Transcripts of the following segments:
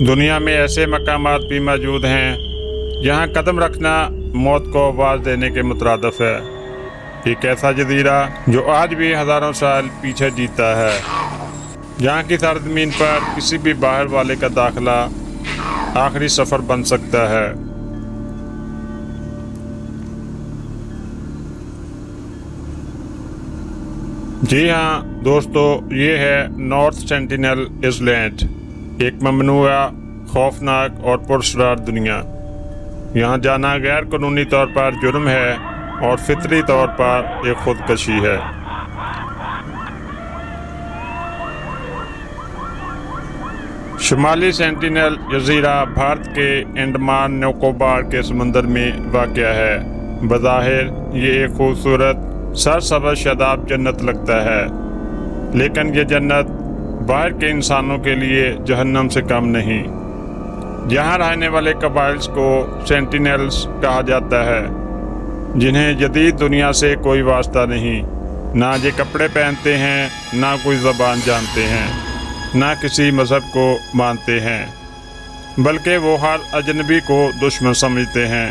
दुनिया में ऐसे मकामात भी मौजूद हैं जहाँ कदम रखना मौत को आवाज़ देने के मुतरादिफ है। एक ऐसा जजीरा जो आज भी हज़ारों साल पीछे जीता है, जहाँ की सरजमीन पर किसी भी बाहर वाले का दाखिला आखिरी सफ़र बन सकता है। जी हाँ दोस्तों, ये है नॉर्थ सेंटिनल आइलैंड, एक ममनुआ, खौफनाक और पुरस्कार दुनिया। यहाँ जाना गैर कानूनी तौर पर जुर्म है और फितरी तौर पर एक खुदकशी है। शुमाली सेंटिनल जजीरा भारत के अंडमान निकोबार के समंदर में वाक़या है। बज़ाहिर ये एक खूबसूरत सरसब्ज़ शादाब जन्नत लगता है, लेकिन ये जन्नत बाहर के इंसानों के लिए जहन्नम से कम नहीं। यहाँ रहने वाले कबाइल्स को सेंटिनल्स कहा जाता है, जिन्हें जदीद दुनिया से कोई वास्ता नहीं। ना ये कपड़े पहनते हैं, ना कोई ज़बान जानते हैं, ना किसी मज़हब को मानते हैं, बल्कि वो हर अजनबी को दुश्मन समझते हैं।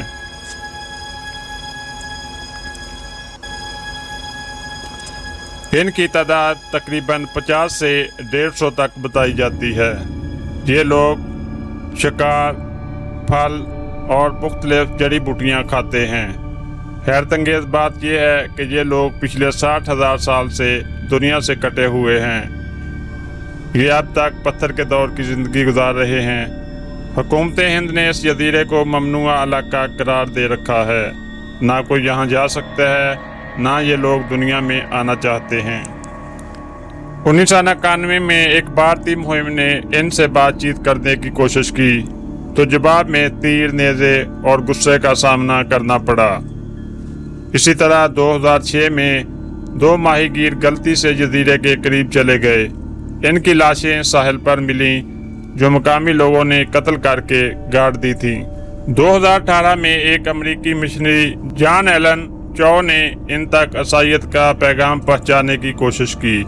इनकी तादाद तकरीबन 50 से 150 तक बताई जाती है। ये लोग शिकार, फल और मुख्तलिफ जड़ी बूटियाँ खाते हैं। हैरतअंगेज़ बात यह है कि ये लोग पिछले 60,000 साल से दुनिया से कटे हुए हैं। ये अब तक पत्थर के दौर की ज़िंदगी गुजार रहे हैं। हुकूमत हिंद ने इस जजीरे को ममनुआ इलाका करार दे रखा है। ना कोई यहाँ जा सकता है, ना ये लोग दुनिया में आना चाहते हैं। 1991 में एक भारतीय मुहिम ने इनसे बातचीत करने की कोशिश की, तो जवाब में तीर, नेज़े और गुस्से का सामना करना पड़ा। इसी तरह 2006 में 2 माहीगीर गलती से जजीरे के करीब चले गए। इनकी लाशें साहिल पर मिलीं, जो मकामी लोगों ने कत्ल करके गाड़ दी थी। 2018 में एक अमेरिकी मिशनरी जॉन एलन चौ ने इन तक असाइयत का पैगाम पहुंचाने की कोशिश की।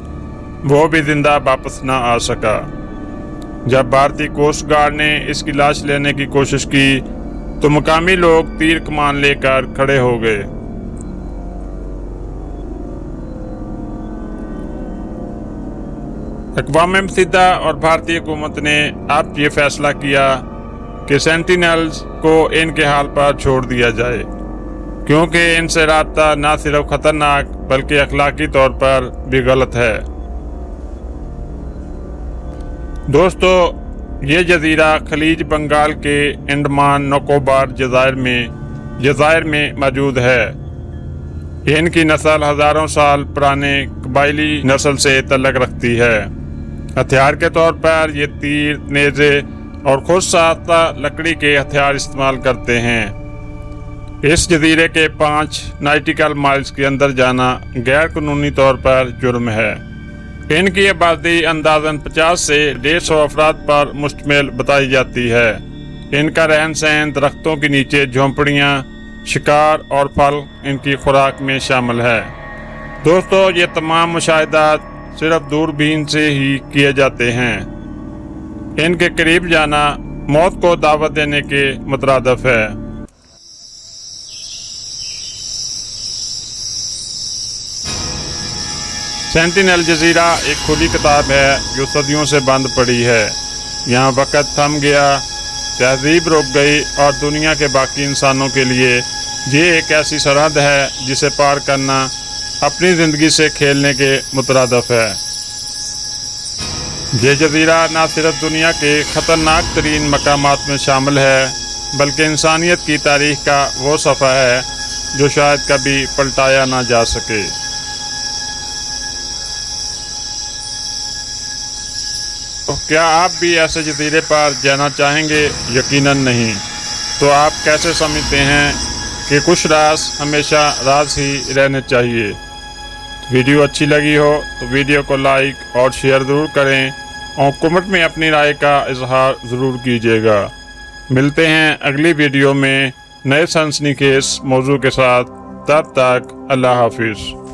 वो भी जिंदा वापस ना आ सका। जब भारतीय कोस्ट गार्ड ने इसकी लाश लेने की कोशिश की, तो मकामी लोग तीर कमान लेकर खड़े हो गए। अक़वाम मुत्तहिदा और भारतीय हुकूमत ने अब ये फैसला किया कि सेंटिनल्स को इनके हाल पर छोड़ दिया जाए, क्योंकि इनसे राब्ता न सिर्फ खतरनाक बल्कि अखलाकी तौर पर भी गलत है। दोस्तों, ये जजीरा खलीज बंगाल के अंडमान निकोबार जज़ायर में मौजूद है। इनकी नस्ल हज़ारों साल पुराने कबायली नस्ल से तल्लुक़ रखती है। हथियार के तौर पर ये तीर, नेज़े और खुद साख्ता लकड़ी के हथियार इस्तेमाल करते हैं। इस जजीरे के 5 नॉटिकल माइल्स के अंदर जाना गैर कानूनी तौर पर जुर्म है। इनकी आबादी अंदाज़न 50 से 150 अफराद पर मुश्तमिल बताई जाती है। इनका रहन सहन दरख्तों के नीचे, झोंपड़ियाँ, शिकार और फल इनकी खुराक में शामिल है। दोस्तों, ये तमाम मुशाहिदात सिर्फ दूरबीन से ही किए जाते हैं। इनके करीब जाना मौत को दावत देने के मुतरादिफ है। सेंटिनल जजीरा एक खुली किताब है जो सदियों से बंद पड़ी है। यहाँ वक़्त थम गया, तहजीब रुक गई और दुनिया के बाकी इंसानों के लिए ये एक ऐसी सरहद है जिसे पार करना अपनी ज़िंदगी से खेलने के मुतरादिफ है। ये जजीरा न सिर्फ दुनिया के ख़तरनाक तरीन मकामात में शामिल है, बल्कि इंसानियत की तारीख़ का वो सफ़ा है जो शायद कभी पलटाया ना जा सके। तो क्या आप भी ऐसे जजीरे पर जाना चाहेंगे? यकीनन नहीं। तो आप कैसे समझते हैं कि कुछ राज हमेशा राज ही रहने चाहिए? वीडियो अच्छी लगी हो तो वीडियो को लाइक और शेयर ज़रूर करें और कमेंट में अपनी राय का इजहार ज़रूर कीजिएगा। मिलते हैं अगली वीडियो में नए सनसनीखेज़ मौजू के साथ। तब तक अल्लाह हाफिज़।